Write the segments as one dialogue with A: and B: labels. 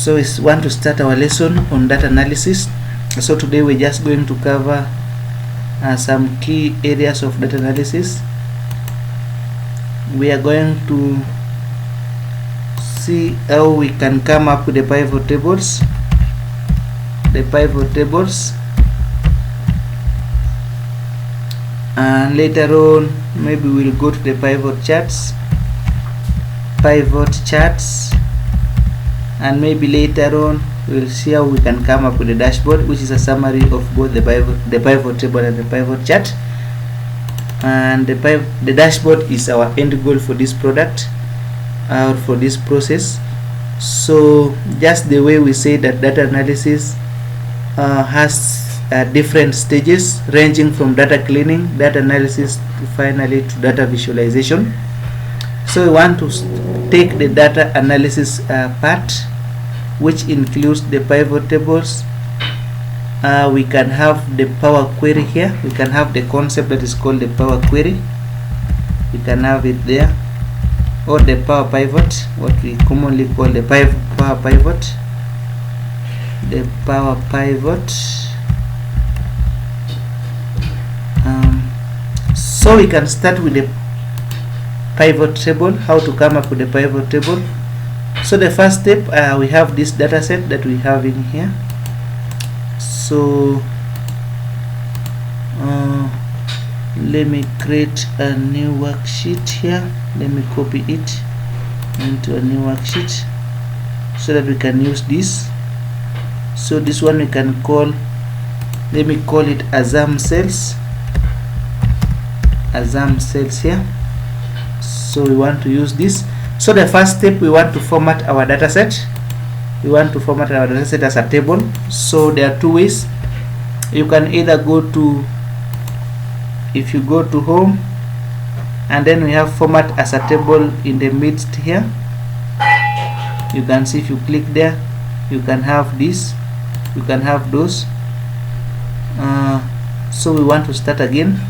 A: So we want to start our lesson on data analysis. So today we're just going to cover some key areas of data analysis. We are going to see how we can come up with the pivot tables, and later on maybe we'll go to the pivot charts, and maybe later on we'll see how we can come up with a dashboard, which is a summary of both the pivot table and the pivot chart. And the dashboard is our end goal for this product or for this process. So just the way we say that data analysis has different stages, ranging from data cleaning, data analysis, to finally to data visualization. So we want to take the data analysis part, which includes the pivot tables. We can have the power query here. We can have the concept that is called the power query. We can have it there, or the power pivot, what we commonly call the power pivot. The power pivot. So we can start with the pivot table, how to come up with the pivot table. So the first step, we have this data set that we have in here. So let me create a new worksheet here. Let me copy it into a new worksheet so that we can use this. So this one we can call, let me call it Azam cells. Azam cells here. So we want to use this. So the first step, we want to format our data set. We want to format our data set as a table. So there are two ways. You can either go to, if you go to home, and then we have format as a table in the midst here. You can see if you click there, you can have this, you can have those. So we want to start again.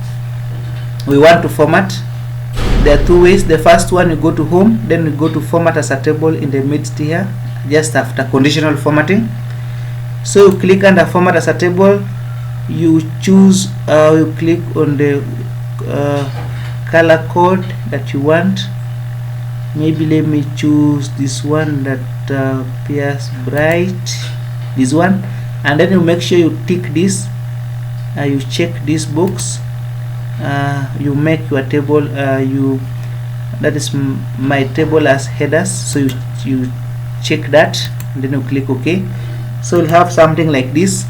A: We want to format. There are two ways. The first one, you go to home, then we go to format as a table in the midst here, just after conditional formatting. So you click under format as a table, you choose, you click on the color code that you want. Maybe let me choose this one that appears bright, this one, and then you make sure you tick this, you check this box. You make your table, that is my table as headers, so you check that, and then you click OK. So you'll have something like this.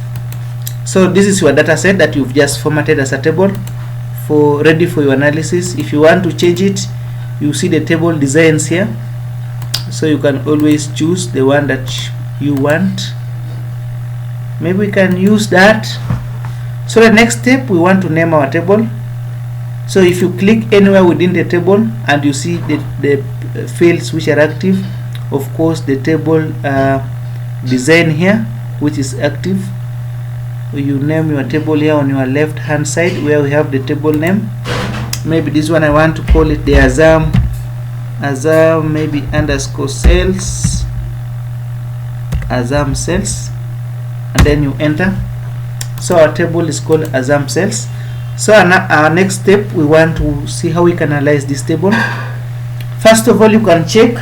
A: So this is your data set that you've just formatted as a table, ready for your analysis. If you want to change it, you see the table designs here, so you can always choose the one that you want. Maybe we can use that. So the next step, we want to name our table. So if you click anywhere within the table and you see the fields which are active, of course the table design here which is active, you name your table here on your left hand side where we have the table name. Maybe this one I want to call it the Azam maybe underscore cells, Azam cells, and then you enter. So our table is called Azam cells. So our next step, we want to see how we can analyze this table. First of all, you can check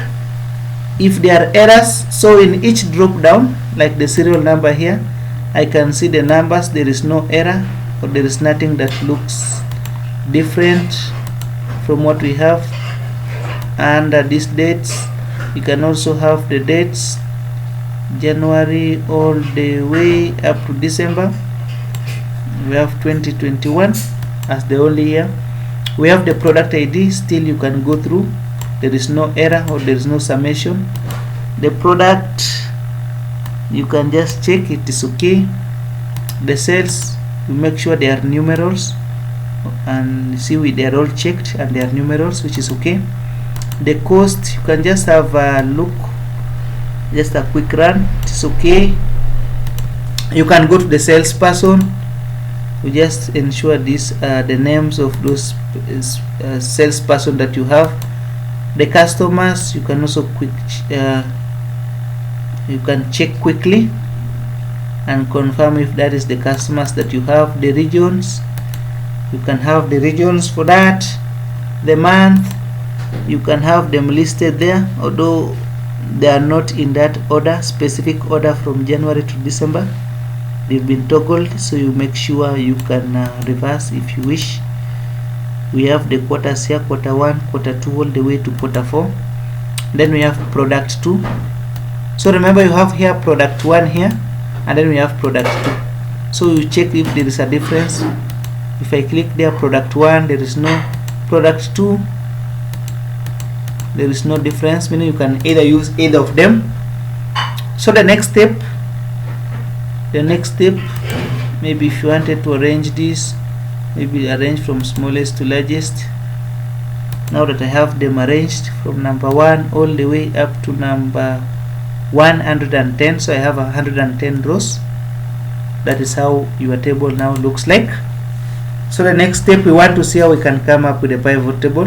A: if there are errors. So in each drop down, like the serial number here, I can see the numbers. There is no error, or there is nothing that looks different from what we have. And these dates, you can also have the dates, January all the way up to December. We have 2021 as the only year. We have the product ID. Still you can go through, there is no error or there is no summation. The product, you can just check it is okay. The sales, you make sure they are numerals, and see they are all checked and they are numerals, which is okay. The cost, you can just have a look, just a quick run, it's okay. You can go to the salesperson. We just ensure these are the names of those salesperson that you have. The customers, you can also you can check quickly and confirm if that is the customers that you have. The regions, you can have the regions for that. The month, you can have them listed there, although they are not in that order, specific order from January to December. They've been toggled, so you make sure you can reverse if you wish. We have the quarters here, quarter 1, quarter 2, all the way to quarter 4. Then we have product 2. So remember, you have here product 1 here, and then we have product 2. So you check if there is a difference. If I click there, product 1, there is no. Product 2, there is no difference, meaning you can either use either of them. So the next step, maybe if you wanted to arrange this, maybe arrange from smallest to largest. Now that I have them arranged from number 1 all the way up to number 110, so I have 110 rows. That is how your table now looks like. So the next step, we want to see how we can come up with a pivot table.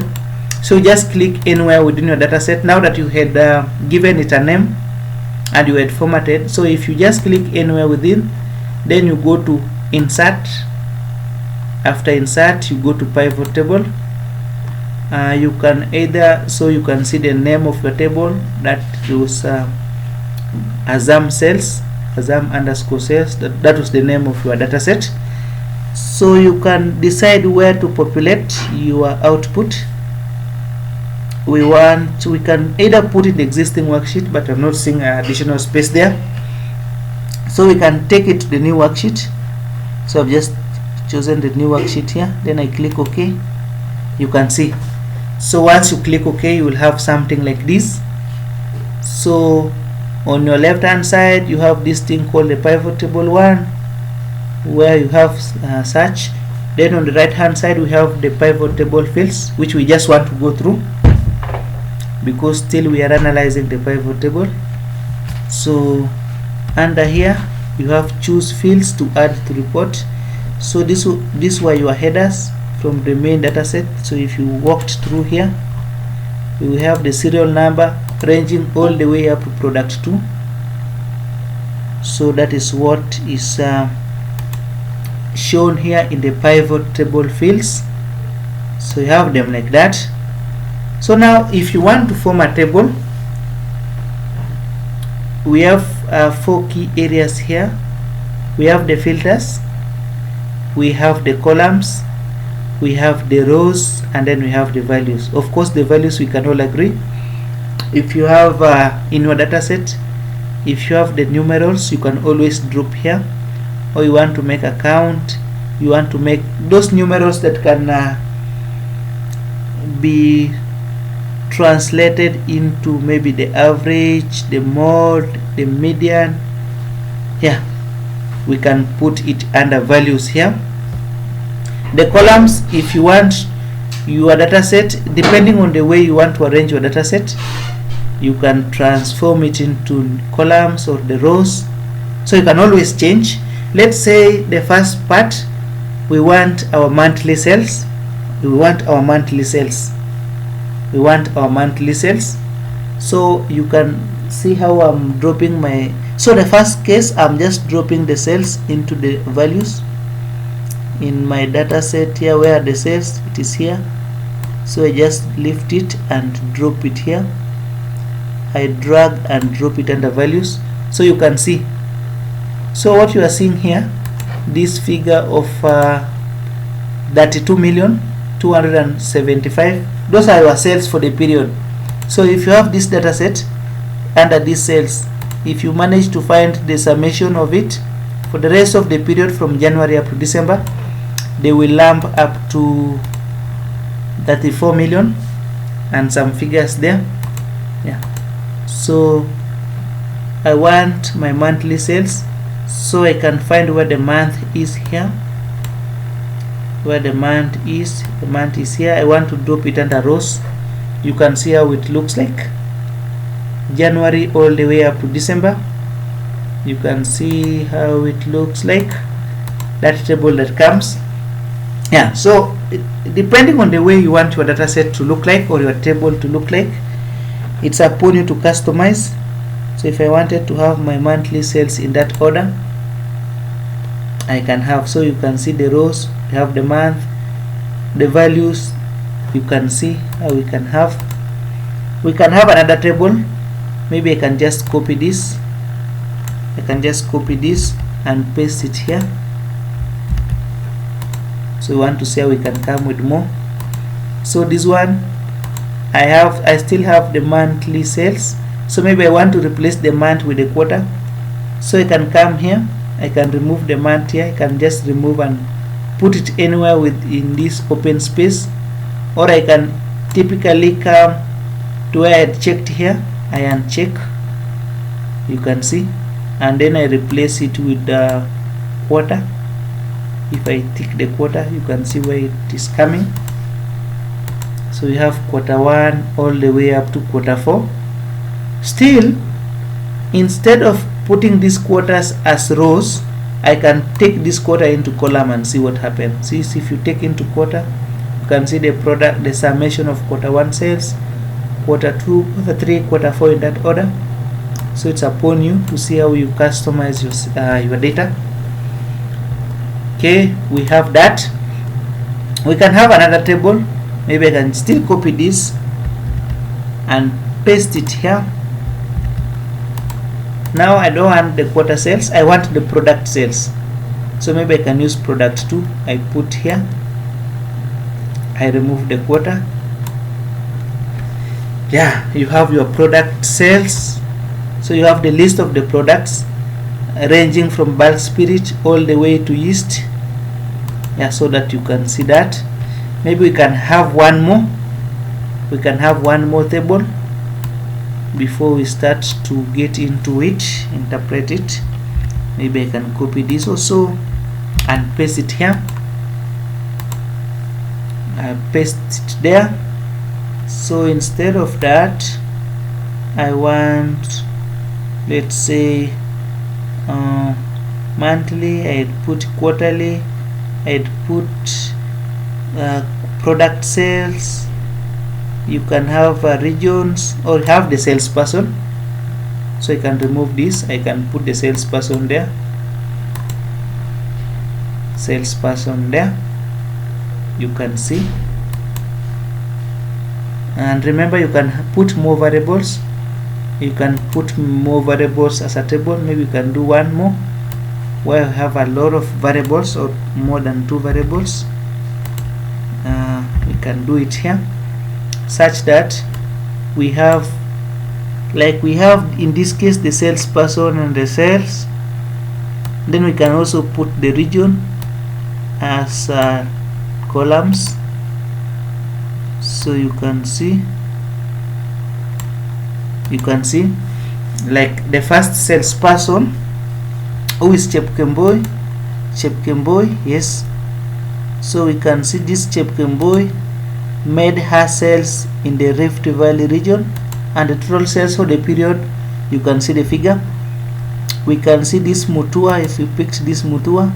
A: So just click anywhere within your data set. Now that you had given it a name and you had formatted, so if you just click anywhere within, then you go to insert. After insert, you go to pivot table. You can either, so you can see the name of your table, that was Azam cells, Azam underscore cells, that was the name of your data set. So you can decide where to populate your output. We can either put in the existing worksheet, but I'm not seeing additional space there, so we can take it to the new worksheet. So I've just chosen the new worksheet here, then I click OK. You can see, so once you click OK, you will have something like this. So on your left hand side, you have this thing called the pivot table 1, where you have search. Then on the right hand side, we have the pivot table fields, which we just want to go through because still we are analyzing the pivot table. So under here, you have choose fields to add to report. So this were your headers from the main data set. So if you walked through here, you will have the serial number ranging all the way up to product 2. So that is what is shown here in the pivot table fields. So you have them like that. So now if you want to form a table, we have 4 key areas here. We have the filters, we have the columns, we have the rows, and then we have the values. Of course, the values we can all agree. If you have in your data set, if you have the numerals, you can always drop here. Or you want to make a count, you want to make those numerals that can be translated into maybe the average, the mode, the median. Yeah, we can put it under values here. The columns, if you want your data set, depending on the way you want to arrange your data set, you can transform it into columns or the rows, so you can always change. Let's say the first part, we want our monthly sales. So you can see how I'm dropping my, so the first case, I'm just dropping the cells into the values in my data set here. Where are the cells? It is here. So I just lift it and drop it here. I drag and drop it under values, so you can see. So what you are seeing here, this figure of 32,275,000, those are your sales for the period. So if you have this data set under these sales, if you manage to find the summation of it for the rest of the period from January up to December, they will lump up to 34 million and some figures there. Yeah. So I want my monthly sales, so I can find where the month is here. Where the month is here. I want to drop it under rows. You can see how it looks like. January all the way up to December. You can see how it looks like. That table that comes. Yeah, so depending on the way you want your data set to look like or your table to look like, it's upon you to customize. So if I wanted to have my monthly sales in that order, I can have. So you can see the rows, you have the month, the values. You can see how we can have another table. Maybe I can just copy this. I can just copy this and paste it here. So we want to see how we can come with more. So this one, I still have the monthly sales. So maybe I want to replace the month with the quarter. So I can come here, I can remove the month here, I can just remove and put it anywhere within this open space, or I can typically come to where I had checked here, I uncheck, you can see, and then I replace it with the quarter. If I tick the quarter, you can see where it is coming. So you have quarter 1 all the way up to quarter 4. Still, instead of putting these quarters as rows, I can take this quarter into column and see what happens. See, if you take into quarter, you can see the summation of quarter 1 sales, quarter 2, quarter 3, quarter 4 in that order. So it's upon you to see how you customize your data. Okay, we have that. We can have another table. Maybe I can still copy this and paste it here. Now I don't want the quarter sales, I want the product sales. So maybe I can use product 2. I put here, I remove the quarter. Yeah, you have your product sales. So you have the list of the products ranging from bulk spirit all the way to yeast. Yeah, so that you can see that. Maybe we can have one more. We can have one more table before we start to get into it, interpret it. Maybe I can copy this also and paste it here. I paste it there. So instead of that, I want, let's say, monthly. I'd put quarterly. I'd put product sales. You can have regions, or have the salesperson. So I can remove this, I can put the salesperson there, salesperson there, you can see. And remember, you can put more variables. You can put more variables as a table. Maybe you can do one more where you have a lot of variables, or more than 2 variables. We can do it here, such that we have, like we have in this case, the salesperson and the sales. Then we can also put the region as columns. So you can see like the first salesperson, who is Chepkemboi, yes. So we can see this Chepkemboi made her sales in the Rift Valley region, and the total sales for the period, you can see the figure. We can see this Mutua. If you picked this Mutua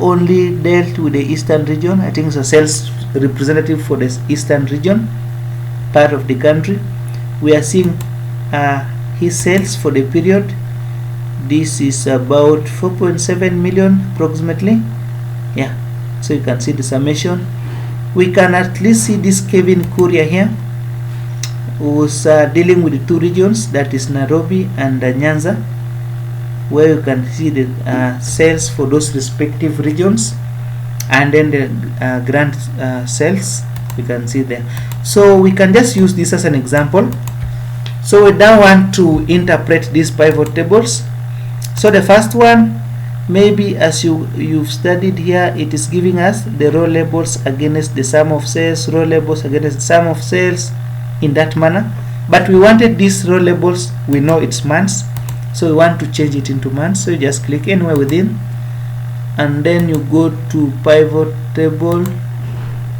A: only dealt with the eastern region. I think it's a sales representative for the eastern region part of the country. We are seeing his sales for the period. This is about 4.7 million approximately. Yeah, so you can see the summation. We can at least see this Kevin Courier here, who's dealing with the 2 regions, that is Nairobi and Nyanza, where you can see the sales for those respective regions, and then the grand sales you can see there. So we can just use this as an example. So we now want to interpret these pivot tables. So the first one, maybe as you've studied here, it is giving us the row labels against the sum of sales, row labels against the sum of sales, in that manner. But we wanted these row labels, we know it's months, so we want to change it into months. So you just click anywhere within, and then you go to pivot table,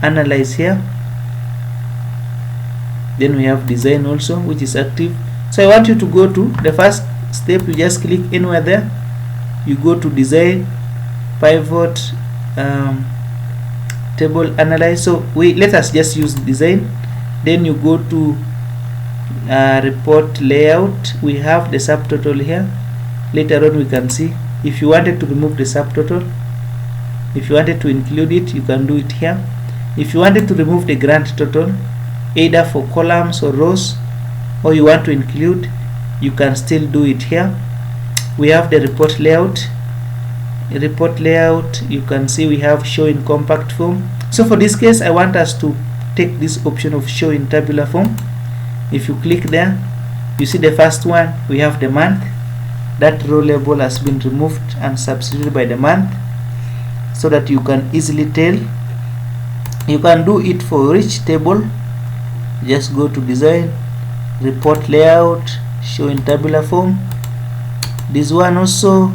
A: analyze here. Then we have design also, which is active. So I want you to go to the first step. You just click anywhere there, you go to design, pivot table, analyze. So let us just use design. Then you go to report layout, we have the subtotal here. Later on we can see if you wanted to remove the subtotal, if you wanted to include it, you can do it here. If you wanted to remove the grand total, either for columns or rows, or you want to include, you can still do it here. We have the report layout. Report layout, you can see we have show in compact form. So for this case, I want us to take this option of show in tabular form. If you click there, you see the first one, we have the month. That row label has been removed and substituted by the month, so that you can easily tell. You can do it for each table. Just go to design, report layout, show in tabular form. This one also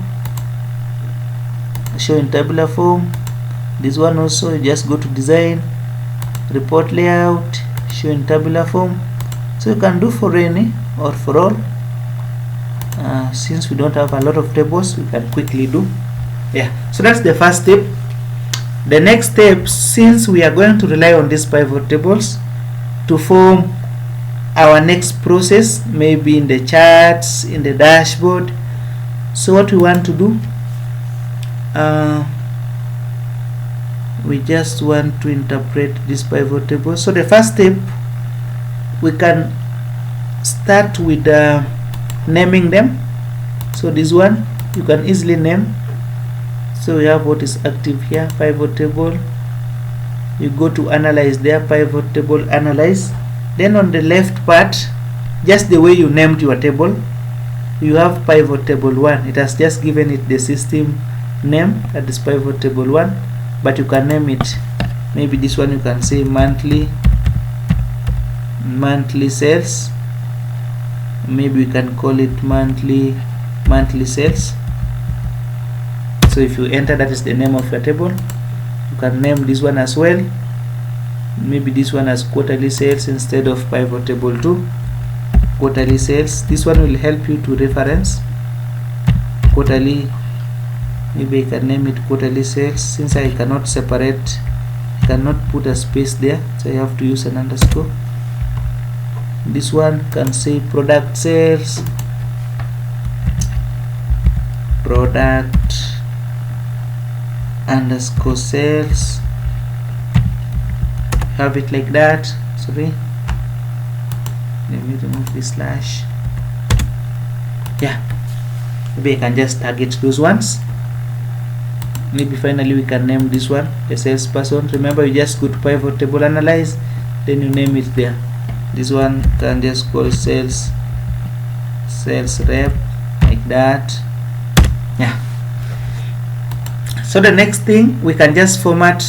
A: show in tabular form. This one also, just go to design, report layout, show in tabular form. So you can do for any or for all. Since we don't have a lot of tables, we can quickly do. So that's the first step. The next step, since we are going to rely on these pivot tables to form our next process, maybe in the charts, in the dashboard. So what we want to do, we just want to interpret this pivot table. So the first step, we can start with naming them. So this one you can easily name. So we have what is active here, pivot table. You go to analyze there, pivot table analyze. Then on the left part, just the way you named your table, you have pivot table 1. It has just given it the system name, that is pivot table 1, but you can name it. Maybe this one you can say monthly sales. Maybe we can call it monthly sales. So if you enter, that is the name of your table. You can name this one as well. Maybe this one as quarterly sales instead of pivot table 2. Quarterly sales. This one will help you to reference quarterly. Maybe I can name it quarterly sales. Since I cannot separate, I cannot put a space there, so I have to use an underscore. This one can say product sales, product underscore sales. Have it like that. Sorry, let me remove this slash. Maybe I can just target those ones. Maybe finally we can name this one the salesperson. Remember, you just go to pivot table analyze, then you name it there. This one can just call sales rep, like that. So the next thing, we can just format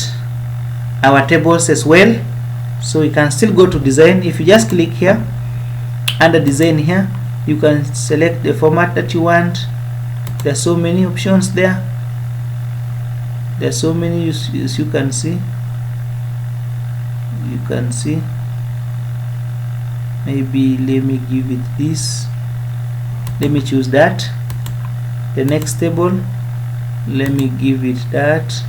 A: our tables as well. So we can still go to design. If you just click here under design here, you can select the format that you want. There are so many options there. There are so many, as you can see. You can see. Maybe let me give it this. Let me choose that. The next table, let me give it that.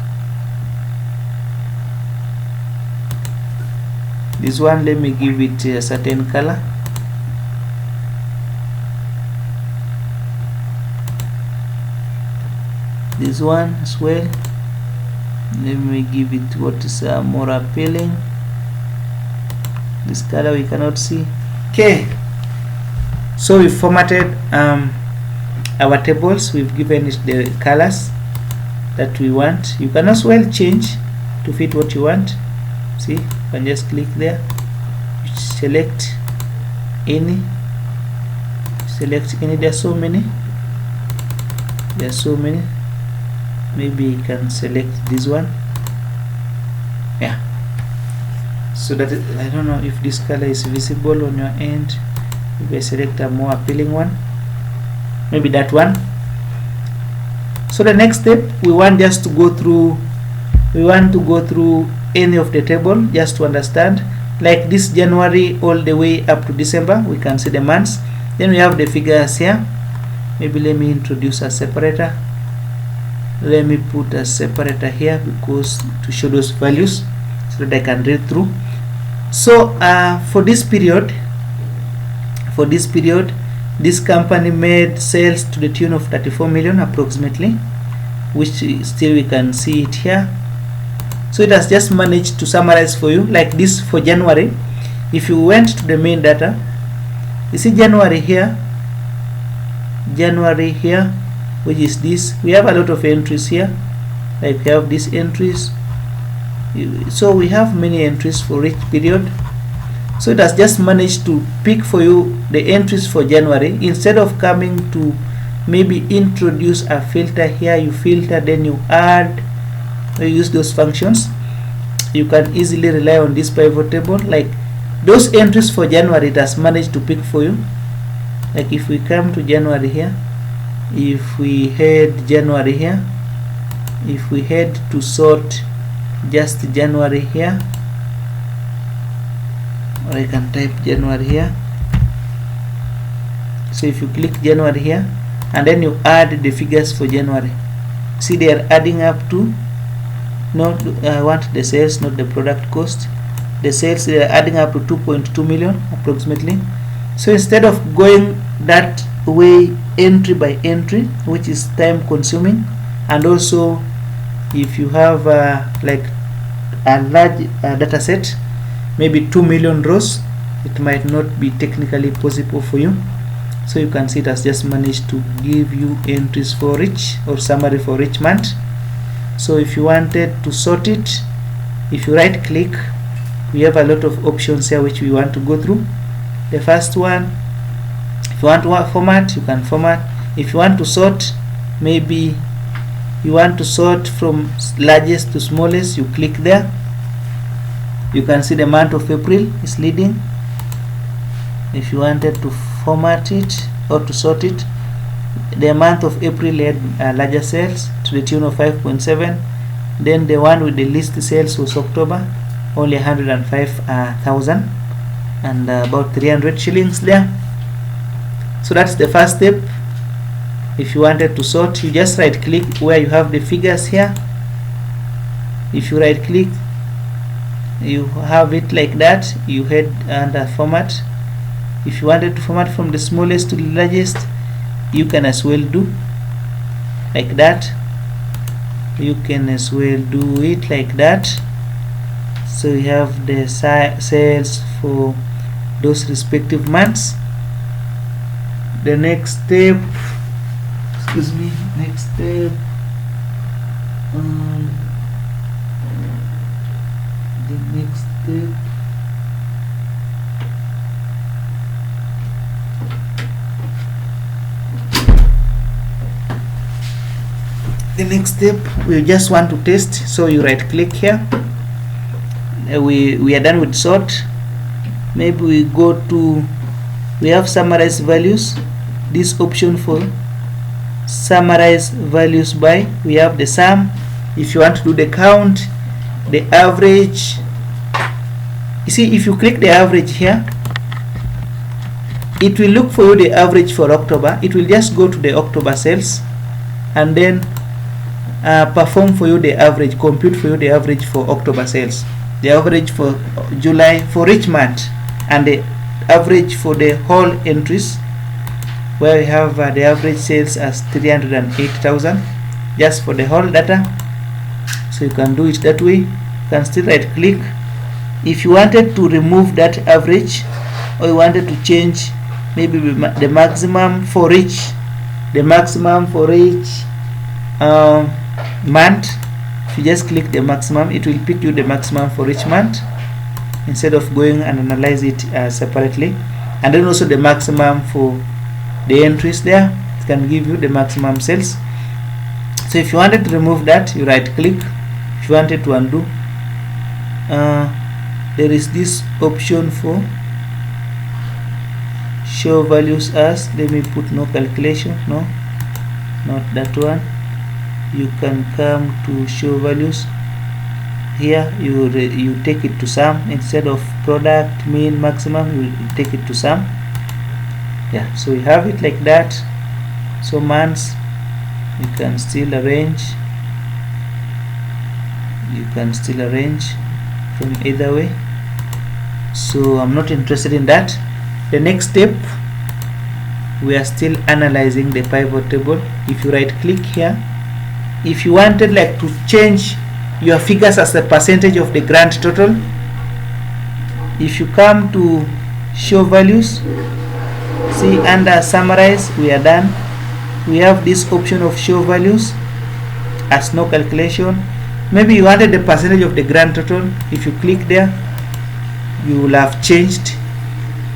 A: This one, let me give it a certain color. This one as well, let me give it what is more appealing. This color we cannot see. Okay, so we formatted our tables. We've given it the colors that we want. You can as well change to fit what you want. See, you can just click there, you select any. There are so many. Maybe you can select this one. So that I don't know if this color is visible on your end. Maybe I select a more appealing one, maybe that one. So the next step, we want just to go through any of the table just to understand, like this January all the way up to December. We can see the months. Then we have the figures here. Maybe let me introduce a separator. Let me put a separator here because to show those values so that I can read through. So for this period, for this period, this company made sales to the tune of 34 million approximately, which still we can see it here. So it has just managed to summarize for you like this for January. If you went to the main data, you see January here, which is this. We have a lot of entries here, like we have these entries. So we have many entries for each period. So it has just managed to pick for you the entries for January. Instead of coming to maybe introduce a filter here, you filter, then you add, you use those functions. You can easily rely on this pivot table. Like those entries for January, it has managed to pick for you. Like if we come to January here, if we head January here, if we head to sort just January here, or I can type January here. So if you click January here and then you add the figures for January, see they are adding up to, not I want the sales, not the product cost. The sales, they are adding up to 2.2 million approximately. So instead of going that way entry by entry, which is time consuming, and also if you have like a large data set, maybe 2 million rows, it might not be technically possible for you. So you can see it has just managed to give you entries for each, or summary for each month. So if you wanted to sort it, if you right click, we have a lot of options here which we want to go through. The first one, if you want to format, you can format. If you want to sort, maybe you want to sort from largest to smallest, you click there. You can see the month of April is leading. If you wanted to format it or to sort it, the month of April had larger sales to the tune of 5.7. Then the one with the least sales was October, only 105,000 and about 300 shillings there. So that's the first step. If you wanted to sort, you just right click where you have the figures here. If you right click, you have it like that. You head under format. If you wanted to format from the smallest to the largest, you can as well do like that. You can as well do it like that. So you have the sales for those respective months. The next step, next step, the next step we just want to test. So you right click here. We are done with sort. Maybe we go to, we have summarize values. This option for summarize values by, we have the sum. If you want to do the count, the average, you see if you click the average here, it will look for you the average for October. It will just go to the October sales and then perform for you the average, compute for you the average for October sales, the average for July, for each month, and the average for the whole entries, where we have the average sales as 308,000 just for the whole data. So you can do it that way. You can still right click. If you wanted to remove that average, or you wanted to change maybe the maximum for each, month, if you just click the maximum, it will pick you the maximum for each month instead of going and analyze it separately. And then also the maximum for the entries there, it can give you the maximum sales. So if you wanted to remove that, you right click. If you wanted to undo, there is this option for show values as, let me put no calculation, no, not that one. You can come to show values here. You take it to sum instead of product, mean, maximum. You take it to sum. Yeah, so you have it like that. So months, you can still arrange. You can still arrange from either way. So I'm not interested in that. The next step, we are still analyzing the pivot table. If you right click here, if you wanted like to change your figures as a percentage of the grand total, if you come to show values, see under summarize, we are done. We have this option of show values as no calculation. Maybe you wanted the percentage of the grand total. If you click there, you will have changed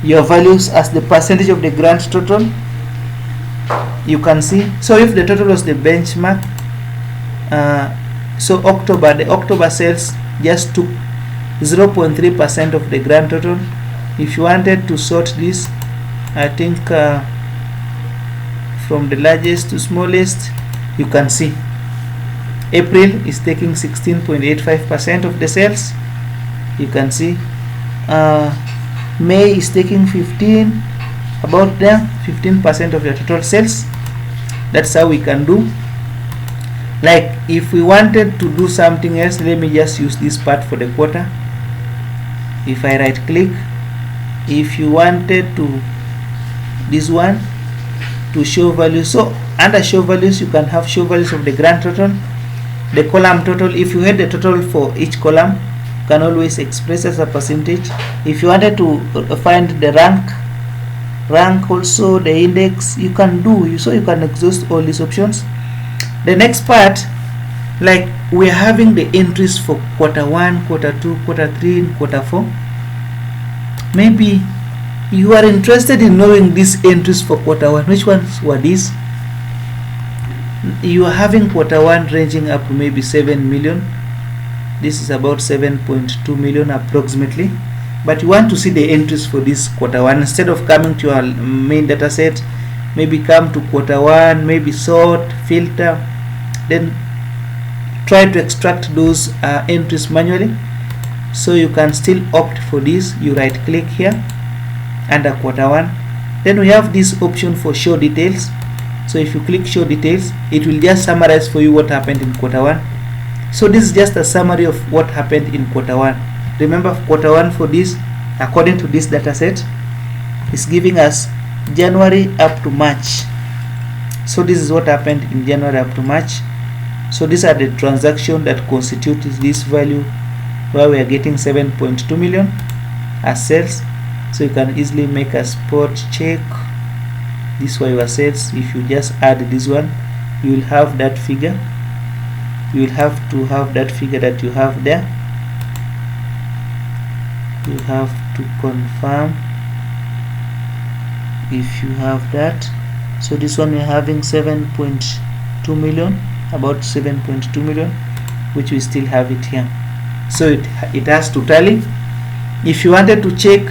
A: your values as the percentage of the grand total. You can see, so if the total was the benchmark, so the October sales just took 0.3% of the grand total. If you wanted to sort this, I think from the largest to smallest, you can see April is taking 16.85% of the sales. You can see May is taking 15%, about there 15% of your total sales. That's how we can do. Like if we wanted to do something else, let me just use this part for the quarter. If I right click, if you wanted to this one to show values, so under show values you can have show values of the grand total, the column total. If you had the total for each column, you can always express as a percentage. If you wanted to find the rank also the index, you can do, so you can exhaust all these options. The next part, like we are having the entries for quarter 1, quarter 2, quarter 3, and quarter 4. Maybe you are interested in knowing these entries for quarter 1. Which ones were these? You are having quarter 1 ranging up to maybe 7 million. This is about 7.2 million approximately. But you want to see the entries for this quarter 1. Instead of coming to your main data set, maybe come to quarter 1, maybe sort, filter, then try to extract those entries manually. So you can still opt for this. You right click here under quarter 1, then we have this option for show details. So if you click show details, it will just summarize for you what happened in quarter 1. So this is just a summary of what happened in quarter 1. Remember, quarter 1 for this, according to this data set, is giving us January up to March. So this is what happened in January up to March. So these are the transactions that constitute this value, where we are getting 7.2 million as sales. So you can easily make a spot check. This way your sales, if you just add this one, you will have that figure. You will have to have that figure that you have there. You have to confirm if you have that. So this one we're having 7.2 million, about 7.2 million, which we still have it here. So it has to tally. If you wanted to check,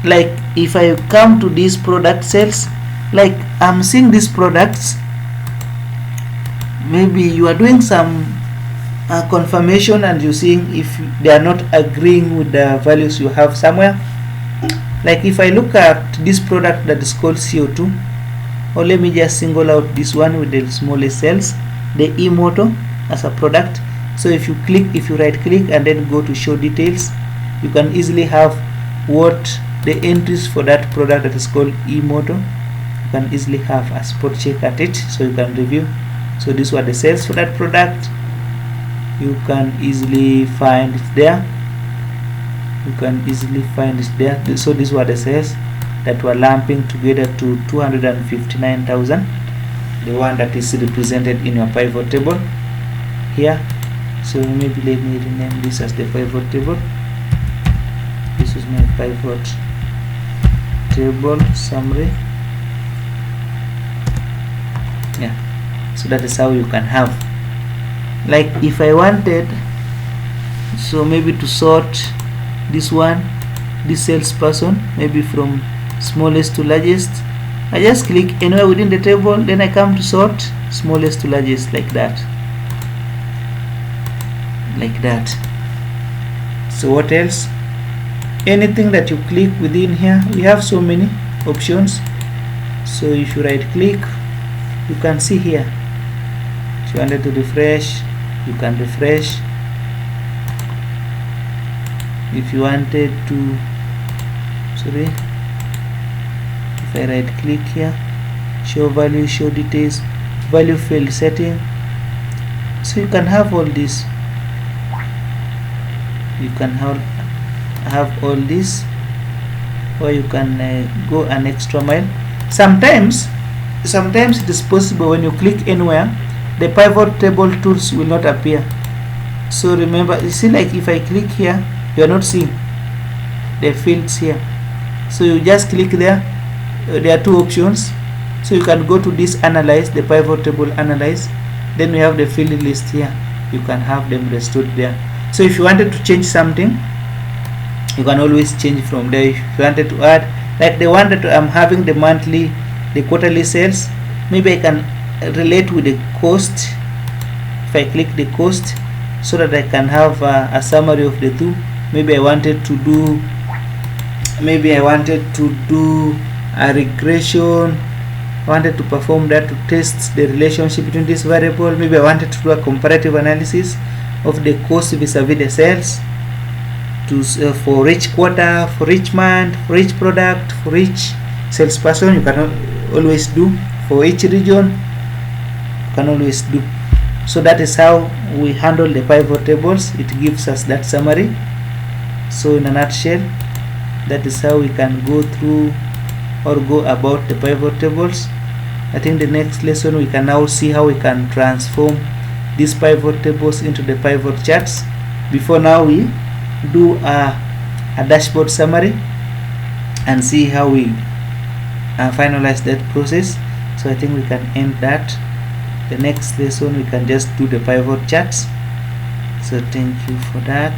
A: like if I come to these product sales, like I'm seeing these products, maybe you are doing some confirmation and you're seeing if they are not agreeing with the values you have somewhere. Like if I look at this product that is called CO2, or let me just single out this one with the smallest cells, the e-motor as a product. So if you right click and then go to show details, you can easily have what the entries for that product that is called e-motor. You can easily have a spot check at it, so you can review. So these were the sales for that product. You can easily find it there. You can easily find it there. So these were the sales that were lumping together to 259,000, the one that is represented in your pivot table here. So maybe let me rename this as the pivot table. This is my pivot table summary. Yeah, so that is how you can have, like if I wanted, so maybe to sort this one, this salesperson, maybe from smallest to largest, I just click anywhere within the table, then I come to sort smallest to largest, like that. So what else? Anything that you click within here, we have so many options. So if you right click, you can see here. If you wanted to refresh, you can refresh. If you wanted to, sorry, if I right click here, show value, show details, value field setting. So you can have all this, you can have all this, or you can go an extra mile. Sometimes it is possible when you click anywhere, the pivot table tools will not appear. So remember, you see, like if I click here, you are not seeing the fields here. So you just click there. There are two options. So you can go to this analyze, the pivot table analyze, then we have the field list here. You can have them restored there. So if you wanted to change something, you can always change from there. If you wanted to add, like the one that I'm having, the monthly, the quarterly sales, maybe I can relate with the cost. If I click the cost, so that I can have a summary of the two. Maybe I wanted to do a regression. I wanted to perform that to test the relationship between this variable. Maybe I wanted to do a comparative analysis of the cost vis-a-vis the sales for each quarter, for each month, for each product, for each salesperson. You can always do for each region. You can always do. So that is how we handle the pivot tables. It gives us that summary. So in a nutshell, that is how we can go through or go about the pivot tables. I think the next lesson we can now see how we can transform these pivot tables into the pivot charts. Before now, we do a dashboard summary and see how we finalize that process. So I think we can end that. The next lesson we can just do the pivot charts. So thank you for that.